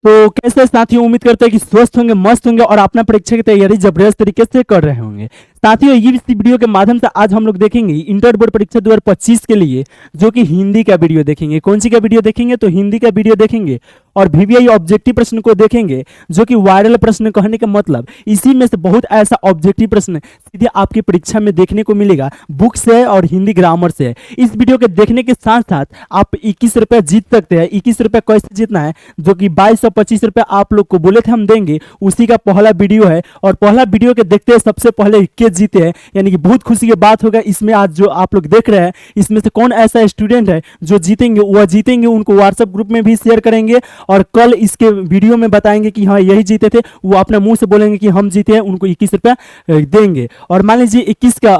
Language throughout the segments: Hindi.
तो कैसे साथियों, उम्मीद करते हैं कि स्वस्थ होंगे, मस्त होंगे और अपना परीक्षा की तैयारी जबरदस्त तरीके से कर रहे होंगे। साथियों, ये इस वीडियो के माध्यम से आज हम लोग देखेंगे इंटर बोर्ड परीक्षा 2025 के लिए जो कि हिंदी का वीडियो देखेंगे। कौन सी का वीडियो देखेंगे? तो हिंदी का वीडियो देखेंगे और वीवीआई ऑब्जेक्टिव प्रश्न को देखेंगे जो कि वायरल प्रश्न कहने का मतलब इसी में से बहुत ऐसा ऑब्जेक्टिव प्रश्न सीधे आपकी परीक्षा में देखने को मिलेगा, बुक से है और हिंदी ग्रामर से है। इस वीडियो के देखने के साथ साथ आप 21 रुपये जीत सकते हैं। 21 रुपये कैसे जीतना है? जो कि 2225 रुपये आप लोग को बोले थे हम देंगे, उसी का पहला वीडियो है और पहला वीडियो के देखते हैं सबसे पहले 21 जीते हैं, यानी कि बहुत खुशी की बात होगा। इसमें आज जो आप लोग देख रहे हैं इसमें से कौन ऐसा स्टूडेंट है जो जीतेंगे, वह जीतेंगे उनको व्हाट्सएप ग्रुप में भी शेयर करेंगे और कल इसके वीडियो में बताएंगे कि हाँ यही जीते थे। वो अपने मुंह से बोलेंगे कि हम जीते हैं, उनको 21 रुपये देंगे। और मान लीजिए 21 का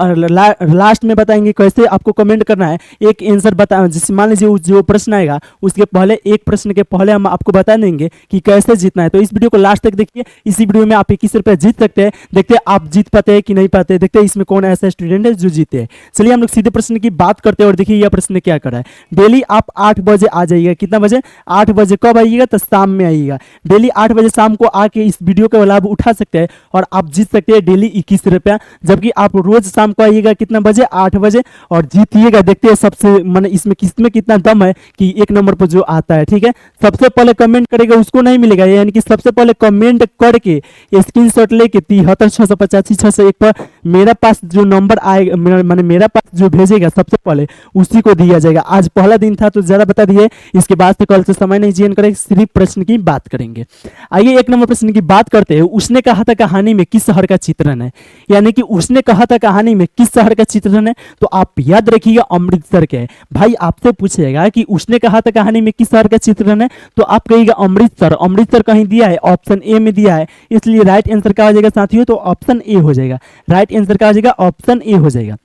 लास्ट में बताएंगे कैसे आपको कमेंट करना है। एक आंसर बता, जैसे मान लीजिए जो प्रश्न आएगा उसके पहले एक प्रश्न के पहले हम आपको बता देंगे कि कैसे जीतना है। तो इस वीडियो को लास्ट तक देखिए, इसी वीडियो में आप 21 रुपये जीत सकते हैं। देखते हैं आप जीत पाते हैं कि नहीं पाते, देखते हैं इसमें कौन ऐसा स्टूडेंट है जो जीते हैं। चलिए हम लोग सीधे प्रश्न की बात करते हैं और देखिए यह प्रश्न क्या कर रहा है। डेली आप 8 बजे आ जाइएगा। कितना बजे? 8 बजे। कब आइएगा? तो शाम में आइएगा। डेली 8 बजे शाम को आके इस वीडियो का लाभ उठा सकते हैं और आप जीत सकते हैं डेली 21 रुपया। जबकि आप रोज शाम को आइएगा कितना बजे? 8 बजे और जीतिएगा। देखते हैं सबसे मैंने इसमें किसमें कितना दम है कि एक नंबर पर जो आता है। ठीक है, सबसे पहले कमेंट करेगा उसको नहीं मिलेगा, यानी कि सबसे पहले कमेंट करके स्क्रीनशॉट लेके 7368560601 पर मेरा पास जो नंबर आएगा, मैंने मेरा पास जो भेजेगा सबसे पहले उसी को दिया जाएगा। आज पहला दिन था तो ज्यादा बता दिए, इसके बाद से कल से समय नहीं चेंज करेंगे, सिर्फ प्रश्न की बात करेंगे। आइए एक नंबर प्रश्न की बात करते हैं। उसने कहा था कहानी में किस शहर का चित्रण है? यानी कि उसने कहा था कहानी में किस शहर का चित्रण है? तो आप याद रखिएगा अमृतसर के। भाई आपसे पूछेगा कि उसने कहा था कहानी में किस शहर का चित्रण है, तो आप कहिएगा अमृतसर। अमृतसर कहीं दिया है? ऑप्शन ए में दिया है, इसलिए राइट आंसर क्या हो जाएगा साथियों? तो ऑप्शन ए हो जाएगा। राइट आंसर क्या हो जाएगा? ऑप्शन ए हो जाएगा।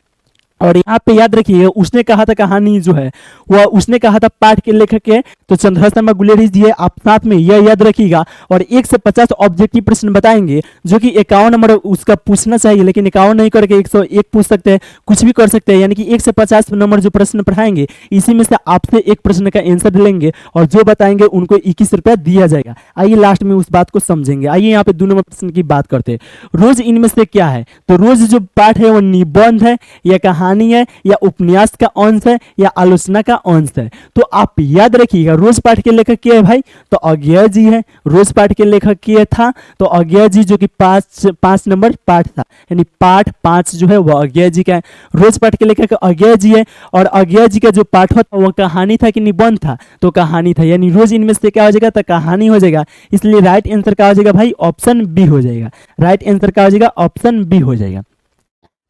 और यहाँ पे याद रखिए उसने कहा था कहानी जो है वह उसने कहा था पाठ के लेखक है तो चंद्रशेखर शर्मा गुलेरिया जी है। आप साथ में यह याद रखिएगा और 1 से 50 ऑब्जेक्टिव प्रश्न बताएंगे जो कि 51 नंबर उसका पूछना चाहिए, लेकिन 51 नहीं करके 101 पूछ सकते हैं, कुछ भी कर सकते हैं। यानी कि 1 से 50 नंबर जो प्रश्न पढ़ाएंगे इसी में से आपसे एक प्रश्न का आंसर लेंगे और जो बताएंगे उनको 21 रुपया दिया जाएगा। आइए लास्ट में उस बात को समझेंगे। आइए यहाँ पे 2 नंबर प्रश्न की बात करते हैं। रोज इनमें से क्या है? तो रोज जो पाठ है वो निबंध है या कहानी है या उपन्यास का अंश है या आलोचना का अंश है? तो आप याद रखिएगा रोज पाठ के लेखक क्या है भाई? तो अज्ञेय जी है। रोज पाठ के लेखक क्या था? तो अज्ञेय जी, जो कि 5 नंबर पाठ था, यानी पाठ 5 जो है वह अज्ञेय जी का है। रोज पाठ के लेखक अज्ञेय जी है और अज्ञेय जी का जो पाठ था वह कहानी था कि निबंध था? तो कहानी था, यानी रोज इनमें से क्या हो जाएगा? तो कहानी हो जाएगा। इसलिए राइट आंसर क्या हो जाएगा भाई? ऑप्शन बी हो जाएगा। राइट आंसर क्या हो जाएगा? ऑप्शन बी हो जाएगा।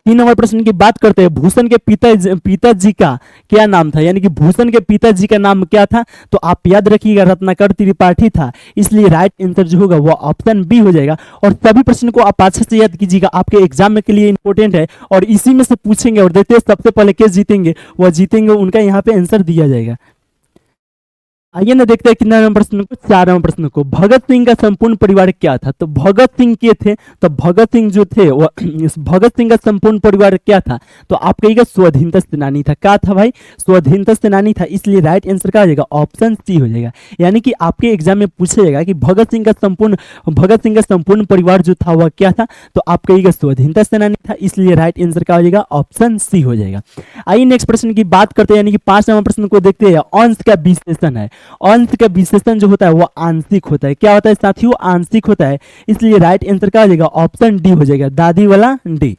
3 नंबर प्रश्न की बात करते हैं। भूषण के पिताजी का क्या नाम था? यानी कि भूषण के पिताजी का नाम क्या था? तो आप याद रखिएगा रत्नाकर त्रिपाठी था, इसलिए राइट आंसर जो होगा वो ऑप्शन बी हो जाएगा। और सभी प्रश्न को आप अच्छे से याद कीजिएगा, आपके एग्जाम के लिए इंपॉर्टेंट है और इसी में से पूछेंगे और देखते हैं सबसे पहले किस जीतेंगे, वह जीतेंगे, उनका यहाँ पे आंसर दिया जाएगा। आइए ना देखते हैं कितना नंबर प्रश्न को, 4 नंबर प्रश्न को। भगत सिंह का संपूर्ण परिवार क्या था? तो भगत सिंह के थे, तो भगत सिंह जो थे वो भगत सिंह का संपूर्ण परिवार क्या था? तो आप कहिएगा स्वाधीनता सेनानी था। क्या था भाई? स्वाधीनता सेनानी था, इसलिए राइट आंसर क्या हो जाएगा? ऑप्शन सी हो जाएगा। यानी कि आपके एग्जाम में पूछा जाएगा कि भगत सिंह का संपूर्ण परिवार जो था वह क्या था? तो आप कहिएगा स्वाधीनता सेनानी था, इसलिए राइट आंसर क्या हो जाएगा? ऑप्शन सी हो जाएगा। आइए नेक्स्ट प्रश्न की बात करते हैं, यानी कि 5 नंबर प्रश्न को देखते हैं। अंश का विशेषण है। अंश का विशेषण जो होता है वो आंशिक होता है। क्या होता है साथियों? आंशिक होता है, इसलिए राइट आंसर क्या हो जाएगा? ऑप्शन डी हो जाएगा। दादी वाला डी।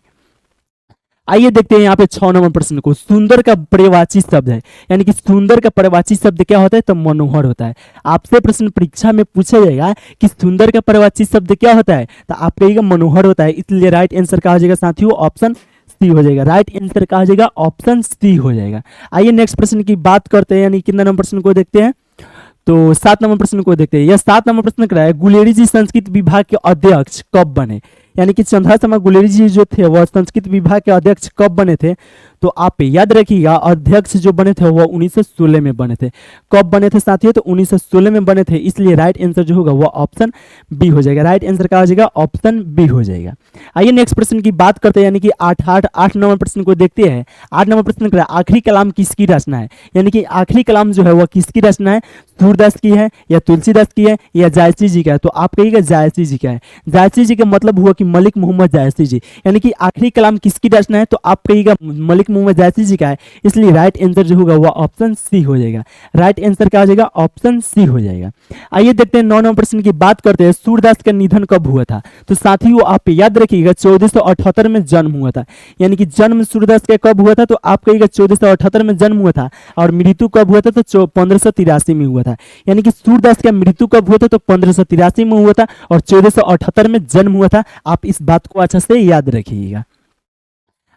आइए देखते हैं यहाँ पे 6 नंबर प्रश्न को। सुंदर का पर्यायवाची शब्द है, यानी कि सुंदर का पर्यायवाची शब्द क्या होता है? तो मनोहर होता है। आपसे प्रश्न परीक्षा में पूछा जाएगा कि सुंदर का पर्यायवाची शब्द क्या होता है? तो आप कहिएगा मनोहर होता है, इसलिए राइट आंसर क्या हो जाएगा साथियों? ऑप्शन सी हो जाएगा। राइट आंसर क्या हो जाएगा? ऑप्शन सी हो जाएगा। आइए नेक्स्ट प्रश्न की बात करते हैं, यानी कितना नंबर प्रश्न को देखते हैं। तो 7 नंबर प्रश्न को देखते हैं। यह 7 नंबर प्रश्न कर रहा है, गुलेरी जी संस्कृत विभाग के अध्यक्ष कब बने? यानी कि चंद्रशेखर शर्मा गुलेरी जी जो थे वह संस्कृत विभाग के अध्यक्ष कब बने थे? तो आप याद रखिएगा अध्यक्ष जो बने थे वो 1916 में बने थे। कब बने थे साथियों? तो 1916 में बने थे, इसलिए राइट आंसर जो होगा वो ऑप्शन बी हो जाएगा। राइट आंसर क्या हो जाएगा? ऑप्शन बी हो जाएगा। आइए नेक्स्ट प्रश्न की बात करते हैं, यानी कि 8 नंबर प्रश्न को देखते हैं। 8 नंबर प्रश्न का आखिरी कलाम किसकी रचना है? यानी कि आखिरी कलाम जो है वो किसकी रचना है? सूरदास की है या तुलसीदास की है या जायसी जी का है? तो आप कहिएगा जायसी जी का है। जायसी जी का मतलब हुआ कि मलिक मोहम्मद जायसी जी, यानी कि आखिरी कलाम किसकी रचना है? तो आप कहिएगा मलिक मोहम्मद जायसी जी का है, इसलिए राइट आंसर जो होगा वो ऑप्शन सी हो जाएगा। राइट आंसर क्या हो जाएगा? ऑप्शन सी हो जाएगा। आइए देखते हैं 9 नंबर प्रश्न की बात करते हैं। सूरदास का निधन कब हुआ था? तो साथियों आप याद रखिएगा 1478 में जन्म हुआ था, यानी कि जन्म सूरदास का कब हुआ था? तो आप कहिएगा 1478 में जन्म हुआ था, और मृत्यु कब हुआ था? तो 1583 में हुआ था। यानी कि सूरदास का मृत्यु कब हुआ था? तो 1583 में हुआ था, और 1478 में जन्म हुआ था। आप इस बात को अच्छा से याद रखिएगा।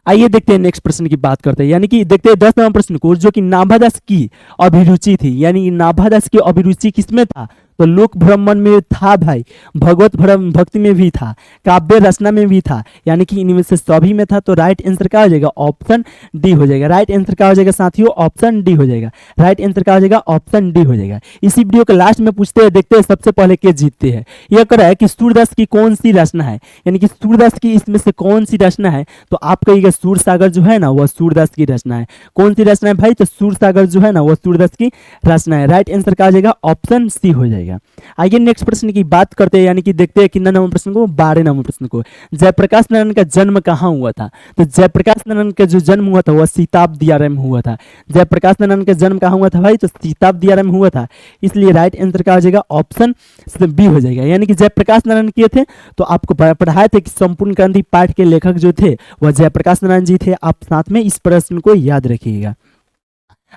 आइए देखते हैं नेक्स्ट प्रश्न की बात करते हैं, यानी कि देखते हैं 10 नंबर प्रश्न को, जो कि नाभादास की अभिरुचि थी। यानी कि नाभादास की अभिरुचि किसमें था? तो लोक भ्रमण में था भाई, भगवत भक्ति में भी था, काव्य रचना में भी था, यानी कि इनमें से सभी में था। तो राइट आंसर क्या हो जाएगा? ऑप्शन डी हो जाएगा। राइट आंसर क्या हो जाएगा साथियों? ऑप्शन डी हो जाएगा। राइट आंसर क्या हो जाएगा? ऑप्शन डी हो जाएगा। इसी वीडियो के लास्ट में पूछते हैं, देखते हैं सबसे पहले के जीतते हैं। यह कर रहा है कि सूरदास की कौन सी रचना है, यानी कि सूरदास की इसमें से कौन सी रचना है? तो आप कहिएगा सूर सागर जो है ना वह सूरदास की रचना है। कौन सी रचना है भाई? तो सूर सागर जो है ना वह सूरदास की रचना है। राइट आंसर क्या हो जाएगा? ऑप्शन सी हो जाएगा। आइए नेक्स्ट प्रश्न की बात करते हैं, यानी कि देखते हैं कितना नंबर प्रश्न को? 12 नंबर प्रश्न को। जयप्रकाश नारायण का जन्म कहाँ हुआ था? तो जयप्रकाश नारायण का जो जन्म हुआ था वह सीताब दियारा में हुआ था। जयप्रकाश नारायण का जन्म कहाँ हुआ था भाई? तो सीताब दियारा में हुआ था, इसलिए राइट आंसर क्या हो जाएगा? ऑप्शन बी हो जाएगा। यानी कि जयप्रकाश नारायण किए थे, तो आपको पढ़ाए थे कि संपूर्ण क्रांति पाठ के लेखक जो थे वह जयप्रकाश नारायण जी थे। आप साथ में इस प्रश्न को याद रखिएगा।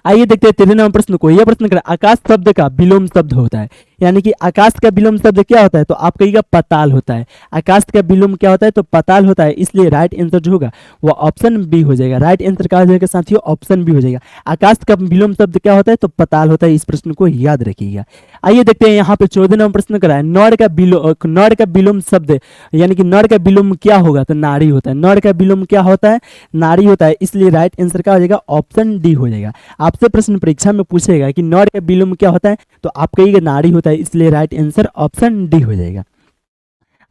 आइए देखते हैं 13 नंबर प्रश्न को। यह प्रश्न कर आकाश शब्द का विलोम शब्द होता है, यानी कि आकाश का विलोम शब्द क्या होता है? तो आप कहिएगा पाताल होता है। आकाश का विलोम क्या होता है? तो पाताल होता है, इसलिए राइट आंसर जो होगा वो ऑप्शन बी हो जाएगा। राइट आंसर क्या हो जाएगा साथियों? ऑप्शन बी हो जाएगा। आकाश का विलोम शब्द क्या होता है? तो पाताल होता है। इस प्रश्न को याद रखिएगा। आइए देखते हैं यहाँ पे 14 नंबर प्रश्न करा है। नर का विलोम शब्द, यानी कि नर का विलोम क्या होगा? तो नारी होता है। नर का विलोम क्या होता है? नारी होता है, इसलिए राइट आंसर क्या हो जाएगा? ऑप्शन डी हो जाएगा। आपसे प्रश्न परीक्षा में पूछेगा कि नर का विलोम क्या होता है, तो आप कहिएगा नारी होता है, इसलिए राइट आंसर ऑप्शन डी हो जाएगा।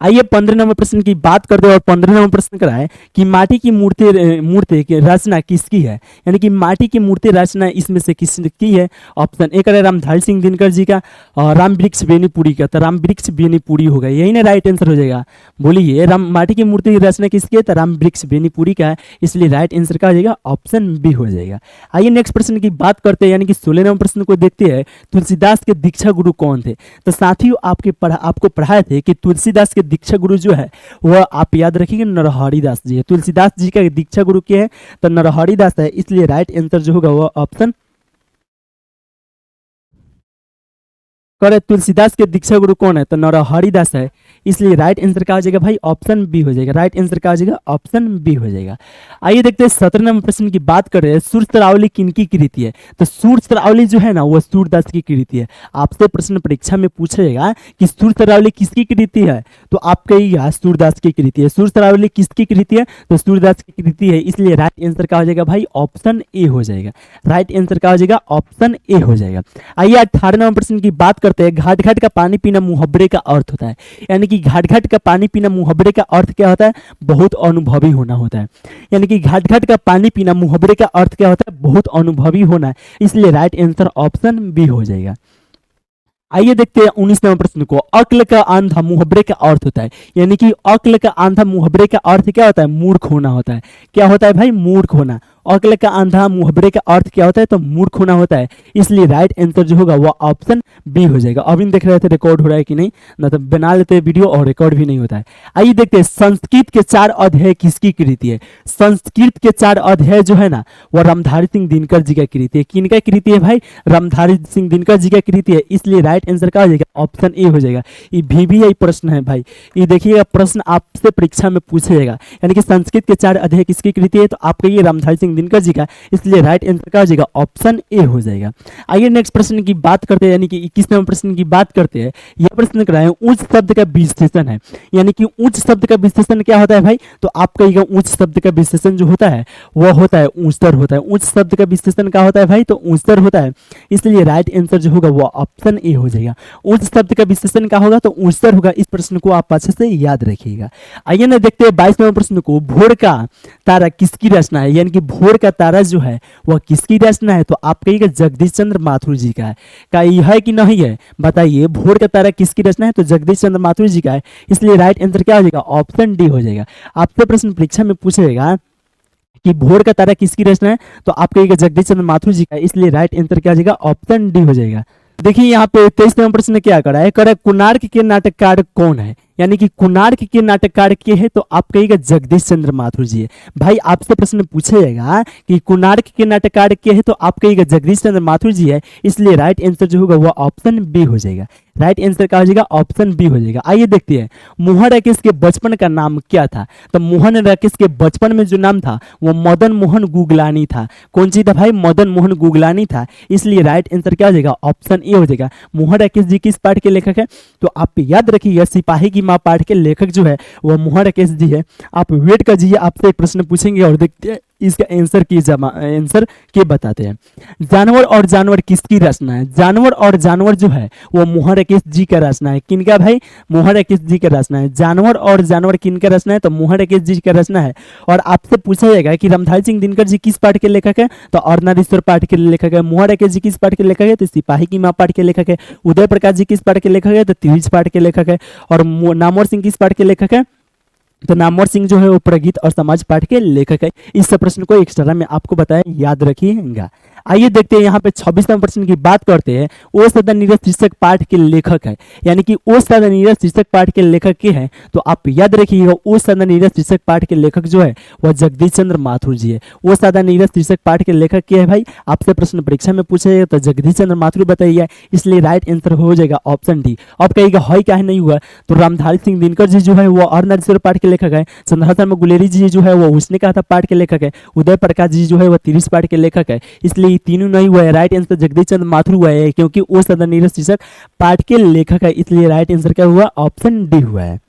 आइए 15 नंबर प्रश्न की बात करते हैं, और 15 नंबर प्रश्न करा है कि माटी की मूर्ति की रचना किसकी है? यानी कि माटी की मूर्ति रचना इसमें से किसकी है? ऑप्शन ए करे रामधारी सिंह दिनकर जी का, और राम वृक्ष बेनीपुरी का। तो राम वृक्ष बेनीपुरी होगा, यही ना राइट आंसर हो जाएगा। बोलिए माटी की मूर्ति की रचना किसकी है? तो राम वृक्ष बेनीपुरी का है, इसलिए राइट आंसर क्या हो जाएगा? ऑप्शन बी हो जाएगा। आइए नेक्स्ट प्रश्न की बात करते हैं, यानी कि 16 नंबर प्रश्न को देखते हैं। तुलसीदास के दीक्षा गुरु कौन थे? तो साथियों आपको पढ़ाए थे कि तुलसीदास के दीक्षा गुरु जो है वह आप याद रखिए नरहरि दास जी है। तुलसीदास जी का दीक्षा गुरु क्या है? तो नरहरि दास है, इसलिए राइट आंसर जो होगा वह ऑप्शन करे। तुलसीदास के दीक्षा गुरु कौन है? तो नरहरि दास है, इसलिए राइट आंसर क्या हो जाएगा भाई? ऑप्शन बी हो जाएगा। राइट आंसर क्या हो जाएगा? ऑप्शन बी हो जाएगा। आइए देखते हैं 17 नंबर प्रश्न की बात कर रहे हैं। सूर तरावली किनकी कृति है? तो सूर तरावली जो है ना वह सूरदास की कृति है। आपसे प्रश्न परीक्षा में पूछेगा कि सूर तरावली किसकी कृति है, तो आप कहिएगा सूरदास की कृति है। सूर तरावली किसकी कृति है? तो सूरदास की कृति है, इसलिए राइट आंसर क्या हो जाएगा भाई? ऑप्शन ए हो जाएगा। राइट आंसर क्या हो जाएगा? ऑप्शन ए हो जाएगा। आइए 18 नंबर प्रश्न की बात करते हैं। घाट घाट का पानी पीना मुहब्बरे का अर्थ होता है, यानी कि घाट घाट का पानी पीना मुहब्बरे का अर्थ क्या होता है? बहुत अनुभवी होना होता है। यानी कि घाट घाट का पानी पीना मुहब्बरे का अर्थ क्या होता है? बहुत अनुभवी होना है, इसलिए राइट आंसर ऑप्शन बी हो जाएगा। आइए देखते हैं 19 नंबर प्रश्न को। अक्ल का आंधा मुहब्बरे का अर्थ होता है, यानी कि अक्ल का आंधा मुहब्बरे का अर्थ क्या होता है? मूर्ख होना होता है। क्या होता है भाई? मूर्ख होना। अक्ल का आंधा मुहब्बरे का अर्थ क्या होता है? तो मूर्ख होना होता है, इसलिए राइट आंसर जो होगा वो ऑप्शन बी हो जाएगा। अभी देख रहे थे रिकॉर्ड हो रहा है कि नहीं, ना तो बना लेते हैं वीडियो और रिकॉर्ड भी नहीं होता है। आइए देखते हैं संस्कृत के 4 अध्याय किसकी कृति है? संस्कृत के 4 अध्याय जो है ना वो रामधारी सिंह दिनकर जी का कृति है। किनका कृति है भाई? रामधारी सिंह दिनकर जी का कृति है, इसलिए राइट आंसर क्या हो जाएगा? ऑप्शन ए हो जाएगा। ये VVI प्रश्न है भाई, ये देखिएगा प्रश्न आपसे परीक्षा में पूछेगा, यानी कि संस्कृत के 4 अध्याय किसकी कृति है? तो आप कहिए रामधारी सिंह दिनकर जी का, इसलिए राइट आंसर क्या हो जाएगा, ऑप्शन ए हो जाएगा। आइए नेक्स्ट प्रश्न की बात करते हैं, यानी कि 21 नंबर प्रश्न की बात करते हैं। यह प्रश्न कर रहा है ऊंच शब्द का विशेषण है, यानी कि ऊंच शब्द का विशेषण क्या होता है भाई, तो आप कहिएगा ऊंच शब्द का विशेषण जो होता है वह होता है ऊंचतर होता है। ऊंच शब्द का विशेषण क्या होता है भाई, तो ऊंचतर होता है, इसलिए राइट आंसर जो होगा वो ऑप्शन ए हो जाएगा। ऊंच शब्द का विशेषण क्या होगा, तो ऊंचतर होगा। इस प्रश्न को आप अच्छे से याद रखिएगा। आइए ना देखते हैं 22 नंबर प्रश्न को, भोर का तारा किसकी रचना है, यानी कि भोर का तारा जो है वह किसकी रचना है, तो आप कहिएगा जगदीश चंद्र माथुर जी का है। क्या ये है कि नहीं है, बताइए। भोर का तारा किसकी रचना है, तो जगदीश चंद्र माथुर जी का है, इसलिए राइट आंसर क्या हो जाएगा, ऑप्शन डी हो जाएगा। आपसे प्रश्न परीक्षा में पूछेगा कि भोर का तारा किसकी रचना है, तो आप कहिएगा जगदीश चंद्र माथुर जी का, इसलिए राइट आंसर क्या हो जाएगा, ऑप्शन डी हो जाएगा। देखिए यहाँ पे 23 नंबर प्रश्न क्या करा है, करा कोणार्क के नाटककार कौन है, यानी कि कोणार्क के नाटककार के है, तो आप कहिएगा जगदीश चंद्र माथुर जी है। भाई आपसे प्रश्न पूछेगा कि कोणार्क के नाटककार के है, तो आप कहिएगा जगदीश चंद्र माथुर जी है, इसलिए राइट आंसर जो होगा वह ऑप्शन बी हो जाएगा। राइट आंसर क्या हो जाएगा, ऑप्शन बी हो जाएगा। आइए देखते हैं मोहन राकेश के बचपन का नाम क्या था, तो मोहन राकेश के बचपन में जो नाम था वो मदन मोहन गुगलानी था। कौन सी था भाई, मदन मोहन गुगलानी था, इसलिए राइट आंसर क्या हो जाएगा, ऑप्शन ए हो जाएगा। मोहन राकेश जी किस पाठ के लेखक है, तो आप याद रखिएगा सिपाही की मां पाठ के लेखक जो है वह मोहन राकेश जी है। आप वेट कीजिए, आपसे एक प्रश्न पूछेंगे और देखते हैं इसका आंसर के बताते हैं। जानवर और जानवर किसकी रचना है, जानवर और जानवर जो है वो मोहन राकेश जी का रचना है। किनका भाई, मोहन राकेश जी का रचना है। जानवर और जानवर किनका रचना है, तो मोहन राकेश जी का रचना है। और आपसे पूछा जाएगा कि रामधारी सिंह दिनकर जी किस पाठ के लेखक है, तो अर्धनारीश्वर पाठ के लेखक है। मोहन राकेश जी किस पाठ के लेखक है, तो सिपाही की मां पाठ के लेखक है। उदय प्रकाश जी किस पाठ के लेखक है, तो तिरज पाठ के लेखक है। और नामवर सिंह किस पाठ के लेखक है, तो नामवर सिंह जो है वो प्रगीत और समाज पाठ के लेखक है। इस प्रश्न को एक्स्ट्रा में आपको बताया, याद रखिएगा। आइए देखते हैं यहाँ पे 26 नंबर प्रश्न की बात करते हैं। ओ सदा नीरज शीर्षक पाठ के लेखक है, यानी कि ओ सदा नीरज शीर्षक पाठ के लेखक के हैं, तो आप याद रखिएगा ओ सदा नीरज शीर्षक पाठ के लेखक जो है वह जगदीश चंद्र माथुर जी है। ओ सदा नीरज शीर्षक पाठ के लेखक के है भाई, आपसे प्रश्न परीक्षा में पूछेगा तो जगदीश चंद्र माथुर बताइए, इसलिए राइट आंसर हो जाएगा ऑप्शन डी। अब कहिएगा है क्या है नहीं हुआ, तो रामधारी सिंह दिनकर जी जो है वो अर्धनारीश्वर पाठ के लेखक है। चंद्रहास शर्मा गुलेरी जी जो है वो उसने कहा था पाठ के लेखक है। उदय प्रकाश जी जो है वो तिरस पाठ के लेखक है, इसलिए तीनों नहीं हुआ है। राइट आंसर जगदीश चंद्र माथुर हुआ है, क्योंकि वो सदा नीरज शीर्षक पाठ के लेखक है, इसलिए राइट आंसर क्या हुआ, ऑप्शन डी हुआ है।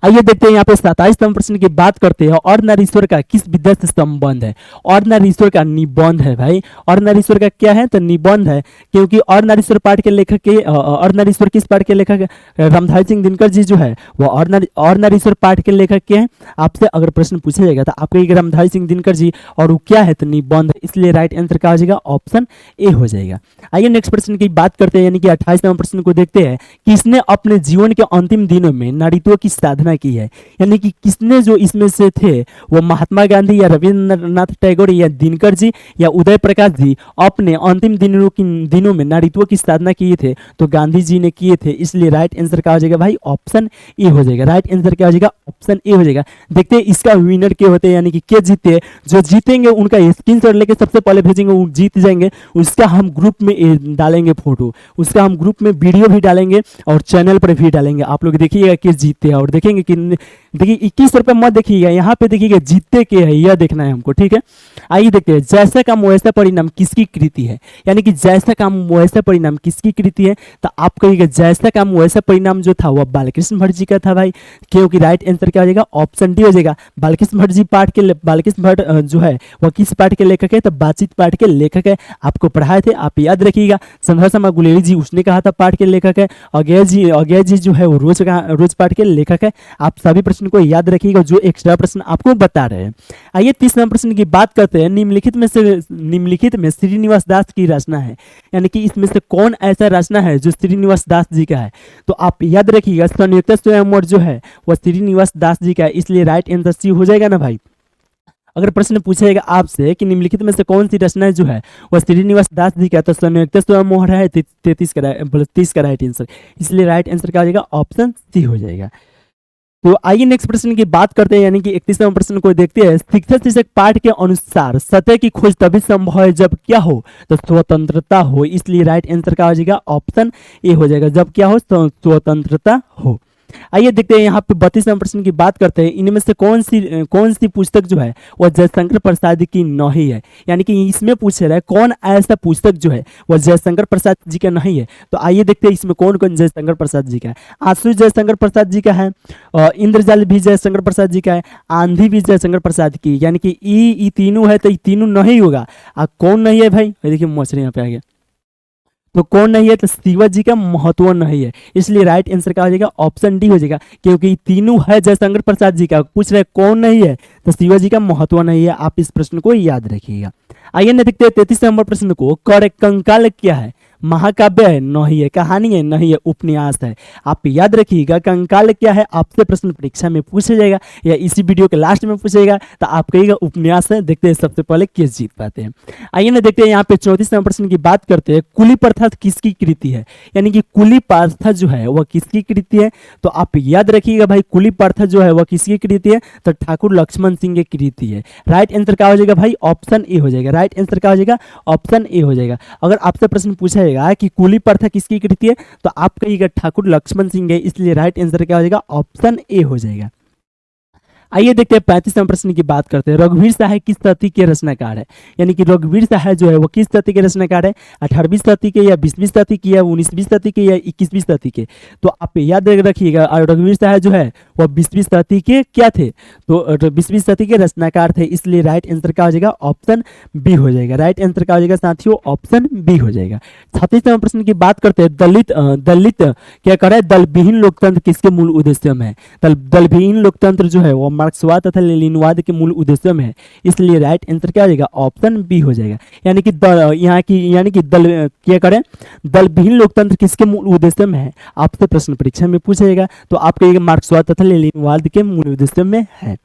आइए देखते हैं यहाँ पे 27 नंबर प्रश्न की बात करते हैं। अर्धनारीश्वर का किस विधा से संबंध है, अर्धनारीश्वर का निबंध है भाई। अर्धनारीश्वर का क्या है, तो निबंध है, क्योंकि अर्धनारीश्वर पाठ के लेखक के अर्धनारीश्वर किस पाठ के लेखक है, रामधारी सिंह दिनकर जी जो है वो अर्धनारीश्वर पाठ के लेखक के हैं। आपसे अगर प्रश्न पूछा जाएगा तो आप कहिएगा रामधारी सिंह दिनकर जी, और वो क्या है, तो निबंध, इसलिए राइट आंसर क्या हो जाएगा, ऑप्शन ए हो जाएगा। आइए नेक्स्ट प्रश्न की बात करते हैं, यानी कि 28 नंबर प्रश्न को देखते हैं। किसने अपने जीवन के अंतिम दिनों में नारीत्व की साधना की है, यानी कि किसने जो इसमें से थे वो महात्मा गांधी या रविंद्रनाथ टैगोर या दिनकर जी या उदय प्रकाश जी अपने अंतिम दिनों में नारीत्व की साधना किए थे, तो गांधी जी ने किए थे, इसलिए राइट आंसर क्या हो जाएगा भाई, ऑप्शन ए हो जाएगा। राइट आंसर क्या हो जाएगा, ऑप्शन ए हो जाएगा। देखते हैं इसका विनर के होते हैं, यानी कि के जीते, जो जीतेंगे उनका स्क्रीनशॉट लेके सबसे पहले भेजेंगे, वो जीत जाएंगे। उसका हम ग्रुप में डालेंगे फोटो, उसका हम ग्रुप में वीडियो भी डालेंगे और चैनल पर भी डालेंगे। आप लोग देखिएगा कि जीतते हैं और देखेंगे कि देखिए 21 रुपये मत देखिएगा, यहाँ पे देखिएगा जीतते के है, यह देखना है हमको, ठीक है। आइए देखते हैं जैसा काम वैसा परिणाम किसकी कृति है, यानी कि जैसा काम वैसा परिणाम किसकी कृति है, तो आप कहिएगा जैसा काम वैसा परिणाम जो था वह बालकृष्ण भट्ट जी का था भाई, क्योंकि राइट आंसर क्या हो जाएगा, ऑप्शन डी हो जाएगा। बालकृष्ण भट्ट जी पाठ के बालकृष्ण भट्ट जो है वह किस पाठ के लेखक है, तो बातचीत पाठ के लेखक है। आपको पढ़ाए थे, आप याद रखिएगा। चंद्रहास शर्मा गुलेरी जी उसने कहा था पाठ के लेखक है। अज्ञा जी जो है वो रोज पाठ के लेखक है। आप सभी प्रश्न को याद रखिएगा जो एक्स्ट्रा प्रश्न आपको बता रहे हैं। आइए 30 नंबर प्रश्न की बात करते हैं। निम्नलिखित में श्रीनिवास दास की रचना है, यानी कि इसमें से कौन ऐसा रचना है जो श्रीनिवास दास जी का है, तो आप याद रखिएगा संयुक्त स्वयंवर जो है वह श्रीनिवास दास जी का है, इसलिए राइट आंसर सी हो जाएगा ना भाई। अगर प्रश्न पूछेगा आपसे कि निम्नलिखित में से कौन सी रचना जो है वह श्रीनिवास दास जी का, तो संयुक्त स्वयंवर है 30 का राइट आंसर, इसलिए राइट आंसर क्या हो जाएगा, ऑप्शन सी हो जाएगा। तो आइए नेक्स्ट प्रश्न की बात करते हैं, यानी कि 31वें प्रश्न को देखते हैं। शिक्षक शीर्षक पाठ के अनुसार सत्य की खोज तभी संभव है जब क्या हो, तो स्वतंत्रता हो, इसलिए राइट आंसर क्या हो जाएगा, ऑप्शन ए हो जाएगा। जब क्या हो, स्वतंत्रता हो। आइए देखते हैं यहाँ पे 32वें प्रश्न की बात करते हैं। इनमें से कौन सी पुस्तक जो है वह जयशंकर प्रसाद की नहीं है। यानी कि इसमें पूछ रहा है कौन ऐसा पुस्तक जो है वह जयशंकर प्रसाद जी का नहीं है। तो आइए देखते हैं इसमें कौन कौन जयशंकर प्रसाद जी का है। आंसू जयशंकर प्रसाद जी का है, इंद्रजाल भी जयशंकर प्रसाद जी का है, आंधी भी जयशंकर प्रसाद की। यानी कि ई तीनों है तो ये तीनों नहीं होगा। कौन नहीं है भाई, देखिए मछली यहाँ पे आ गया, तो कौन नहीं है, तो शिवा जी का महत्व नहीं है। इसलिए राइट आंसर क्या हो जाएगा, ऑप्शन डी हो जाएगा, क्योंकि तीनों है जयशंकर प्रसाद जी का। पूछ रहे कौन नहीं है, तो शिवा जी का महत्व नहीं है। आप इस प्रश्न को याद रखिएगा। आइए ना देखते हैं 33 नंबर प्रश्न को। कंकाल क्या है, महाकाव्य है, नहीं है, कहानी है, नहीं है, उपन्यास है। आप याद रखिएगा कंकाल क्या है, आपसे प्रश्न परीक्षा में पूछा जाएगा या इसी वीडियो के लास्ट में पूछेगा, तो आप कहिएगा उपन्यास है। देखते हैं सबसे पहले किस जीत पाते हैं। आइए ना देखते हैं यहाँ पे 34 नंबर प्रश्न की बात करते हैं। कुली प्रथा किसकी कृति है, यानी कि कुली प्रथा जो है वह किसकी कृति है। तो आप याद रखिएगा भाई, कुली प्रथा जो है वह किसकी कृति है, तो ठाकुर लक्ष्मण सिंह की कृति है। राइट आंसर क्या हो जाएगा भाई, ऑप्शन ए हो जाएगा। राइट आंसर क्या हो जाएगा, ऑप्शन ए हो जाएगा। अगर आपसे प्रश्न पूछा कि कुली प्रथा किसकी कृति है, तो आप कहिएगा ठाकुर लक्ष्मण सिंह है। इसलिए राइट आंसर क्या हो जाएगा, ऑप्शन ए हो जाएगा। आइए देखते हैं 35वें प्रश्न की बात करते हैं। रघुवीर सहाय किस सदी के रचनाकार है, यानी कि रघुवीर सहाय जो है वो किस सदी के रचनाकार है, 18वीं सदी के या 20वीं सदी के या 19वीं सदी के या 21वीं सदी के। तो आप याद रखिएगा रघुवीर सहाय जो है वह 20वीं सदी के क्या थे, तो 20वीं सदी के रचनाकार थे। इसलिए राइट आंसर क्या हो जाएगा, ऑप्शन बी हो जाएगा। राइट आंसर क्या हो जाएगा साथियों, ऑप्शन बी हो जाएगा। 36वें प्रश्न की बात करते हैं। दलित क्या कर रहा है, दलविहीन लोकतंत्र किसके मूल उद्देश्य में है। दलविहीन लोकतंत्र जो है वो मार्क्सवाद तथा लेनिनवाद के मूल उद्देश्य में है। इसलिए राइट आंसर क्या हो जाएगा, ऑप्शन बी हो जाएगा। यानी कि दल क्या करें, दलविहीन लोकतंत्र किसके मूल उद्देश्य में है, आपसे प्रश्न परीक्षा में पूछेगा। तो आप कहिएगा मार्क्सवाद तथा लेनिनवाद के मूल उद्देश्य में है।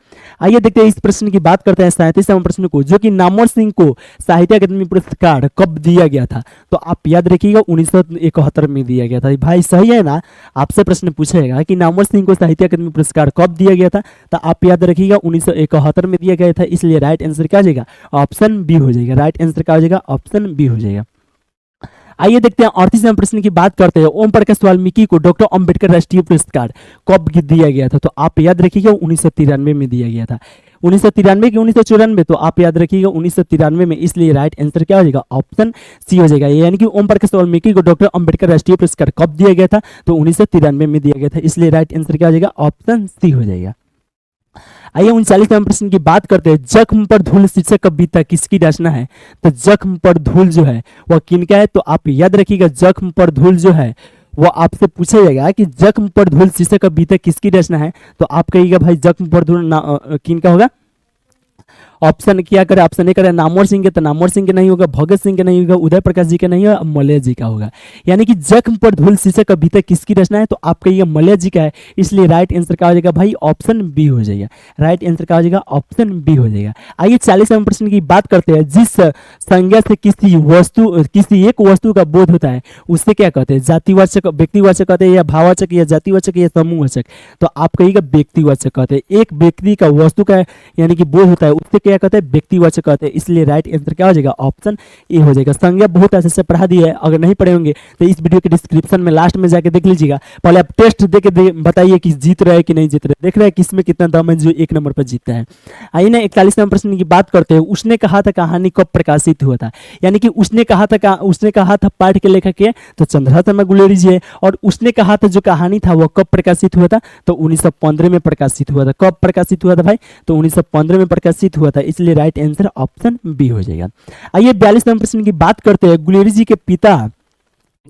आइए देखते हैं इस प्रश्न की बात करते हैं 37वें प्रश्न को, जो कि नामवर सिंह को साहित्य अकादमी पुरस्कार कब दिया गया था। तो आप याद रखिएगा 1971 में दिया गया था। भाई सही है ना, आपसे प्रश्न पूछेगा कि नामवर सिंह को साहित्य अकादमी पुरस्कार कब दिया गया था, तो आप याद रखिएगा 1971 में दिया गया था। इसलिए राइट आंसर क्या हो जाएगा, ऑप्शन बी हो जाएगा। राइट आंसर क्या हो जाएगा, ऑप्शन बी हो जाएगा। आइए देखते हैं 38वें प्रश्न की बात करते हैं। ओम प्रकाश वाल्मीकि को डॉक्टर अंबेडकर राष्ट्रीय पुरस्कार कब दिया गया था। तो आप याद रखिएगा 1993 में दिया गया था। 1993 की 1994, तो आप याद रखिएगा 1993 में। इसलिए राइट आंसर क्या हो जाएगा, ऑप्शन सी हो जाएगा। यानी कि ओम प्रकाश वाल्मीकि को डॉक्टर अंबेडकर राष्ट्रीय पुरस्कार कब दिया गया था, तो 1993 में दिया गया था। इसलिए राइट आंसर क्या हो जाएगा, ऑप्शन सी हो जाएगा। आइए 39वें प्रश्न की बात करते हैं। जख्म पर धूल शीर्षक कविता किसकी रचना है। तो जख्म पर धूल जो है वह किनका है, तो आप याद रखिएगा जख्म पर धूल जो है वो आपसे पूछा जाएगा कि जख्म पर धूल शीर्षक कविता किसकी रचना है। तो आप कहिएगा भाई जख्म पर धूल किनका होगा। ऑप्शन क्या करें, ऑप्शन ए करें नामवर सिंह के, तो नामवर सिंह के नहीं होगा, भगत सिंह के नहीं होगा, उदय प्रकाश जी के नहीं होगा, मलय जी का होगा। यानी कि जख्म पर धूल शीर्षक कविता किसकी रचना है, तो आप कहिएगा मलय जी का है। इसलिए राइट आंसर क्या हो जाएगा भाई, ऑप्शन बी हो जाएगा। राइट आंसर क्या हो जाएगा, ऑप्शन बी हो जाएगा। आइए 40वें प्रश्न की बात करते हैं। जिस संज्ञा से किसी एक वस्तु का बोध होता है उससे क्या कहते हैं, जातिवाचक, व्यक्तिवाचक कहते हैं, या भाववाचक, या जातिवाचक, या समूहवाचक। तो आप कहिएगा व्यक्तिवाचक कहते हैं। एक व्यक्ति का वस्तु का यानी कि बोध होता है उससे क्या कहते हैं, व्यक्तिवाचक कहते हैं। इसलिए राइट आंसर क्या हो जाएगा, ऑप्शन ए हो जाएगा। संज्ञा बहुत ऐसे से पढ़ा दी है, अगर नहीं पढ़े होंगे तो इस वीडियो के डिस्क्रिप्शन में लास्ट में जाके देख लीजिएगा। पहले आप टेस्ट देके बताइए कि जीत रहे कि नहीं जीत रहे, देख रहे हैं किसमें कितना दम है जो 1 नंबर पर जीतता है। आइए ना 41वें प्रश्न की बात करते हैं। उसने कहा था कहानी कब प्रकाशित हुआ था, यानी कि उसने कहा था पाठ के लेखक है तो चंद्रहास शर्मा गुलेरी जी है। और उसने कहा था जो कहानी था वो कब प्रकाशित हुआ था, तो 1915 में प्रकाशित हुआ था। कब प्रकाशित हुआ था भाई, तो 1915 में प्रकाशित हुआ था। इसलिए राइट आंसर ऑप्शन बी हो जाएगा। आइए 42वें प्रश्न की बात करते हैं। गुलेरी जी के पिता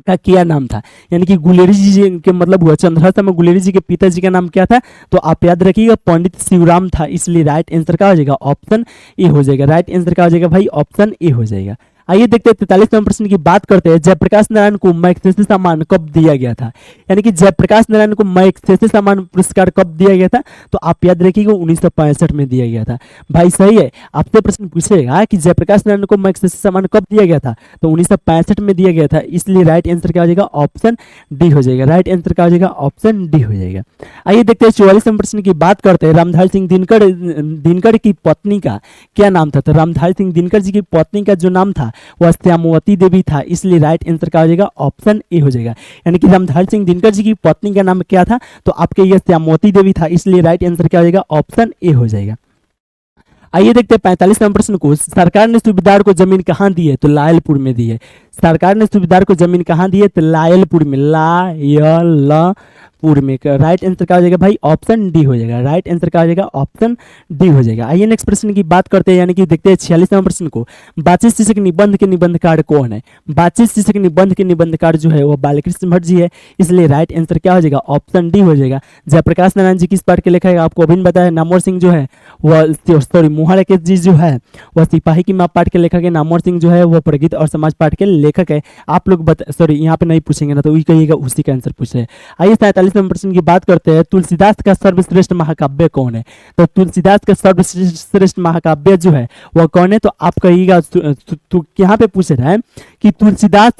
का क्या नाम था, यानी कि गुलेरी जी के मतलब हुआ चंद्रहास शर्मा गुलेरी जी के पिताजी का नाम क्या था, तो आप याद रखिएगा पंडित शिवराम था। इसलिए राइट आंसर क्या हो जाएगा, ऑप्शन ए हो जाएगा। राइट आंसर क्या हो जाएगा भाई, ऑप्शन ए हो जाएगा। आइए देखते हैं 43वें प्रश्न की बात करते हैं। जयप्रकाश नारायण को मैग्सेसे सम्मान कब दिया गया था, यानी कि जयप्रकाश नारायण को मैग्सेसे सम्मान पुरस्कार कब दिया गया था, तो आप याद रखिएगा 1965 में दिया गया था। भाई सही है, आपसे प्रश्न पूछेगा कि जयप्रकाश नारायण को मैग्सेसे सम्मान कब दिया गया था, तो 1965 में दिया गया था। इसलिए राइट आंसर क्या हो जाएगा, ऑप्शन डी हो जाएगा। राइट आंसर क्या हो जाएगा, ऑप्शन डी हो जाएगा। आइए देखते हैं 44वें प्रश्न की बात करते हैं। रामधारी सिंह दिनकर की पत्नी का क्या नाम था, तो रामधारी सिंह दिनकर जी की पत्नी का जो नाम था वह श्यामवती देवी था, इसलिए राइट आंसर क्या हो जाएगा, ऑप्शन ए हो जाएगा। यानी कि रामधारी सिंह दिनकर जी की पत्नी का नाम क्या था, तो आपके ये श्यामवती देवी था, इसलिए राइट आंसर क्या हो जाएगा, ऑप्शन ए हो जाएगा। आइए देखते हैं 45 नंबर प्रश्न को। सरकार ने सूबेदार को जमीन कहाँ दी है, तो लायलपुर में दी है। सरकार ने सूबेदार को जमीन कहाँ दी है, तो लायलपुर में, लायलपुर में। राइट आंसर क्या हो जाएगा भाई, ऑप्शन डी हो जाएगा। राइट आंसर क्या हो जाएगा, ऑप्शन डी हो जाएगा। आइए नेक्स्ट प्रश्न की बात करते हैं, यानी कि देखते हैं 46 नंबर प्रश्न को। बातचीत शीर्षक निबंध के निबंधकार कौन है? बातचीत शीर्षक निबंध के निबंधकार जो है वो बालकृष्ण भट्ट जी है, इसलिए राइट आंसर क्या हो जाएगा, ऑप्शन डी हो जाएगा। जयप्रकाश नारायण जी किस पार्ट के लेखक है, आपको अभी बताया। नामवर सिंह जो है वह, सॉरी, मोहन राकेश जी जो है वह सिपाही की माँ पाठ के लेखक है। नामवर सिंह जो है वह प्रगीत और समाज पाठ के लेखक है। आप लोग सॉरी यहाँ पे नहीं पूछेंगे ना, तो वही कहिएगा, उसी का आंसर पूछ रहे हैं। आइए 47 नंबर प्रश्न की बात करते हैं। तुलसीदास का सर्वश्रेष्ठ महाकाव्य कौन है? तो तुलसीदास का सर्वश्रेष्ठ महाकाव्य जो है वह कौन है, तो आप कहिएगा, यहाँ पे पूछ रहा है कि तुलसीदास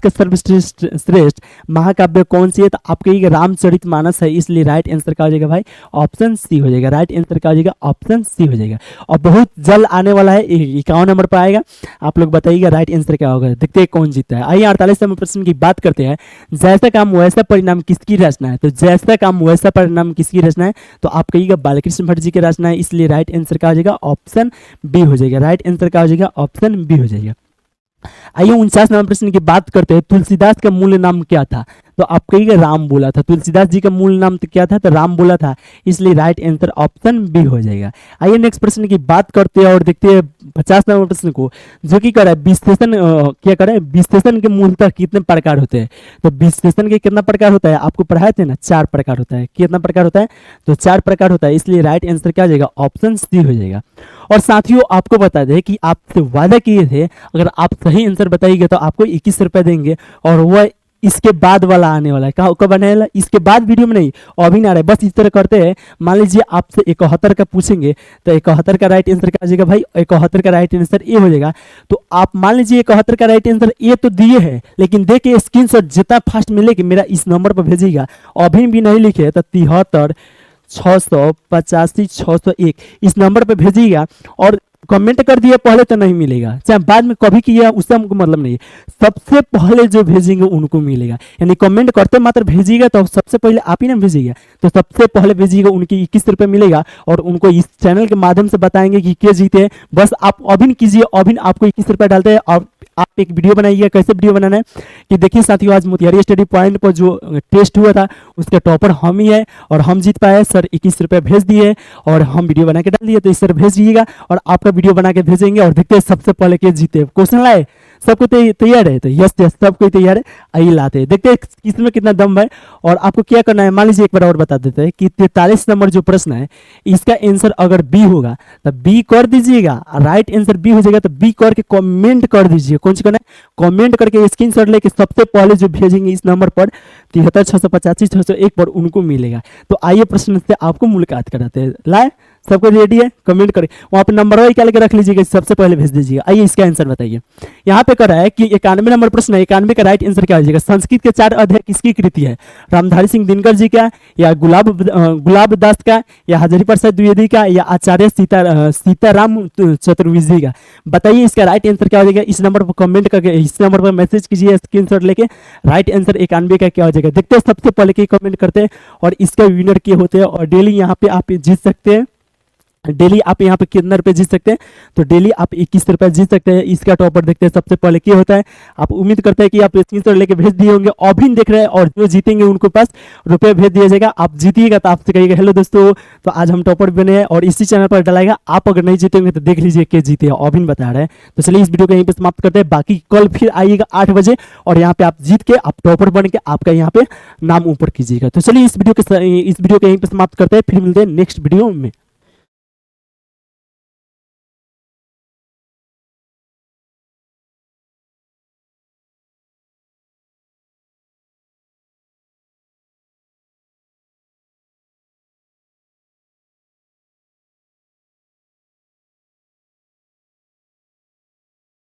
का सर्वश्रेष्ठ महाकाव्य कौन सी है, तो आप कहिएगा रामचरितमानस है, इसलिए राइट आंसर क्या हो जाएगा भाई, ऑप्शन सी हो जाएगा। राइट आंसर क्या हो जाएगा, ऑप्शन सी हो जाएगा। और बहुत जल्द आने वाला है, 51 नंबर पर आएगा, आप लोग बताइएगा राइट आंसर क्या होगा। देखते हैं कौन जीतता है। आइए 48 नंबर प्रश्न की बात करते हैं। जैसा काम वैसा परिणाम किसकी रचना है? तो जैसा काम वैसा परिणाम किसकी रचना है, तो आप कहिएगा बालकृष्ण भट्ट जी की रचना है, इसलिए राइट आंसर क्या हो जाएगा, ऑप्शन बी हो जाएगा। राइट आंसर क्या हो जाएगा, ऑप्शन बी हो जाएगा। आइए 49 नंबर प्रश्न की बात करते हैं। तुलसीदास का मूल नाम क्या था? तो आप कहिएगा राम बोला था। तुलसीदास जी का मूल नाम तो क्या था, तो राम बोला था, इसलिए राइट आंसर ऑप्शन बी हो जाएगा। आइए नेक्स्ट प्रश्न की बात करते हैं और देखते हैं 50 नंबर प्रश्न को, जो कि कर विश्लेषण क्या करे, विश्लेषण के मूलतः कितने प्रकार होते हैं? तो विश्लेषण के कितना प्रकार होता है, आपको पढ़ाए थे ना, 4 प्रकार होता है। कितना प्रकार होता है, तो 4 प्रकार होता है, इसलिए राइट आंसर क्या हो जाएगा, ऑप्शन सी हो जाएगा। और साथियों आपको बता दें कि आपसे वादा किए थे, अगर आप सही आंसर बताइएगा तो आपको 21 रुपए देंगे, और वह इसके बाद वाला आने वाला है। कब आने वाला, इसके बाद वीडियो में नहीं, अभी ना आ रहा है। बस इस तरह करते हैं, मान लीजिए आपसे 71 का पूछेंगे, तो 71 का राइट आंसर क्या हो जाएगा भाई, 71 का राइट आंसर ए हो जाएगा। तो आप मान लीजिए 71 का राइट आंसर ए तो दिए है, लेकिन देखिए स्क्रीनशॉट जितना फास्ट मिलेगा मेरा इस नंबर पर भेजिएगा। अभी भी नहीं लिखे तो 73 685 601 इस नंबर पे भेजिएगा, और कमेंट कर दिया पहले तो नहीं मिलेगा, चाहे बाद में कभी किया उससे हमको मतलब नहीं है, सबसे पहले जो भेजेंगे उनको मिलेगा। यानी कमेंट करते मात्र भेजिएगा, तो सबसे पहले आप ही ना भेजिएगा, तो सबसे पहले भेजिएगा, उनकी 21 रुपये मिलेगा, और उनको इस चैनल के माध्यम से बताएंगे कि क्या जीते। बस आप अभी कीजिए, अभी आपको 21 रुपये डालते हैं, और आप एक वीडियो बनाइएगा। कैसे वीडियो बनाना है कि देखिए साथियों, आज मोतिहारी स्टडी पॉइंट पर जो टेस्ट हुआ था उसके टॉपर हम ही है, और हम जीत पाए। सर 21 रुपये भेज दिए और हम वीडियो बना के डाल दिए, तो इस तरह भेज दीजिएगा और आपका वीडियो बना के भेजेंगे, और देखते हैं सबसे पहले के जीते। क्वेश्चन लाए, सबको तैयार है, तो यस सबको तैयार है, आइए लाते हैं, देखते हैं किसमें कितना दम है। और आपको क्या करना है, मान लीजिए एक बार और बता देते हैं कि 43 नंबर जो प्रश्न है इसका आंसर अगर बी होगा तो बी कर दीजिएगा, राइट आंसर बी हो जाएगा तो बी करके कमेंट कर दीजिए। कौन सी करना है, कमेंट करके स्क्रीनशॉट लेके सबसे पहले जो भेजेंगे इस नंबर पर 73 685 601 पर उनको मिलेगा। तो आइए प्रश्न से आपको मुलाकात कराते हैं। लाए, सबको रेडी है, कमेंट करें, वहाँ पे नंबर वाइज क्या लेकर रख लीजिएगा, सबसे पहले भेज दीजिएगा। आइए इसका आंसर बताइए। यहाँ पे कर रहा है कि 91 नंबर प्रश्न है, 91 का राइट आंसर क्या हो जाएगा। संस्कृत के 4 अध्याय किसकी कृति है? रामधारी सिंह दिनकर जी का, या गुलाब दास का, या हजारी प्रसाद द्विवेदी का, या आचार्य सीताराम चतुर्वेदी का? बताइए इसका राइट आंसर क्या हो जाएगा। इस नंबर पर कमेंट करके, इस नंबर पर मैसेज कीजिए स्क्रीनशॉट लेके, राइट आंसर 91 का क्या हो जाएगा। देखते हैं सबसे पहले के कमेंट करते हैं और इसका विनर क्या होते हैं। और डेली यहाँ पे आप जीत सकते हैं, डेली आप यहाँ पे कितना रुपए जीत सकते हैं, तो डेली आप 21 रुपए जीत सकते हैं। इसका टॉपर देखते हैं सबसे पहले क्या होता है। आप उम्मीद करते हैं कि आप स्क्रीनशॉट लेके भेज दिए होंगे, अभी देख रहे हैं, और जो जीतेंगे उनको पास रुपए भेज दिया जाएगा। आप जीतिएगा तो आपसे कहिएगा हेलो दोस्तों, तो आज हम टॉपर बने हैं, और इसी चैनल पर डालेगा। आप अगर नहीं जीतेंगे तो देख लीजिए क्या जीते हैं, अभी बता रहे हैं। तो चलिए इस वीडियो को यहीं पे समाप्त करते हैं, बाकी कल फिर आइएगा 8 बजे, और यहाँ पे आप जीत के आप टॉपर बन के आपका यहाँ पे नाम ऊपर कीजिएगा। तो चलिए इस वीडियो को यहीं पे समाप्त करते हैं, फिर मिलते हैं नेक्स्ट वीडियो में।